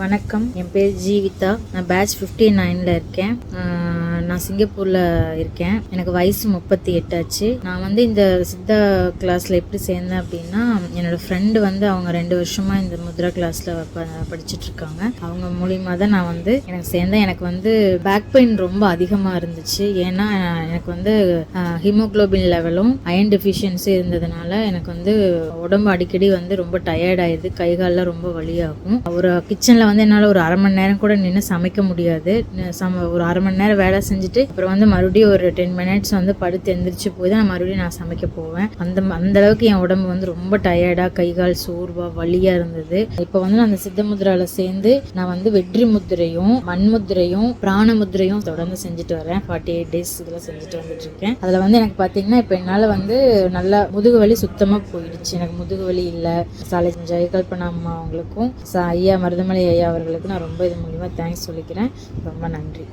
வணக்கம், என் பேர் ஜீவிதா. நான் பேட்ச் 59ல் இருக்கேன். நான் சிங்கப்பூரில் இருக்கேன். எனக்கு வயசு 38 ஆச்சு. நான் இந்த சித்தா கிளாஸில் எப்படி சேர்ந்தேன் அப்படின்னா, என்னோடய ஃப்ரெண்டு அவங்க 2 வருஷமாக இந்த முத்ரா கிளாஸில் படிச்சுட்ருக்காங்க. அவங்க மூலியமாக தான் நான் எனக்கு சேர்ந்தேன். எனக்கு பேக் பெயின் ரொம்ப அதிகமாக இருந்துச்சு. ஏன்னா எனக்கு ஹீமோக்ளோபின் லெவலும் அயன் டெஃபிஷியன்சி இருந்ததுனால எனக்கு உடம்பு அடிக்கடி ரொம்ப டயர்ட் ஆயிடுது. கை காலெலாம் ரொம்ப வலியாகும். ஒரு கிச்சனில் என்னால் ஒரு அரை மணி நேரம் கூட நின்று சமைக்க முடியாது. ஒரு அரை மணி நேரம் வேலை செஞ்சுட்டு அப்புறம் மறுபடியும் ஒரு 10 மினிட்ஸ் படுத்து எந்திரிச்சு போய் தான் மறுபடியும் நான் சமைக்க போவேன். அந்த அளவுக்கு என் உடம்பு ரொம்ப டயர்டாக, கை கால் சோர்வாக, வலியாக இருந்தது. இப்போ நான் அந்த சித்த முத்ராவில் சேர்ந்து நான் வெற்றி முத்திரையும், மண் முத்திரையும், பிராண முத்திரையும் தொடர்ந்து செஞ்சுட்டு வரேன். 48 டேஸ் இதெல்லாம் செஞ்சுட்டு வந்துட்டு இருக்கேன். அதில் எனக்கு பார்த்தீங்கன்னா இப்போ என்னால் நல்லா முதுகு வலி சுத்தமாக போயிடுச்சு. எனக்கு முதுகு வலி இல்லை. சாலை ஜெயகல்பனா அம்மா அவங்களுக்கும் ஐயா மருதமலை ஐயா அவர்களுக்கு நான் ரொம்ப இது மூலிமா தேங்க்ஸ் சொல்லிக்கிறேன். ரொம்ப நன்றி.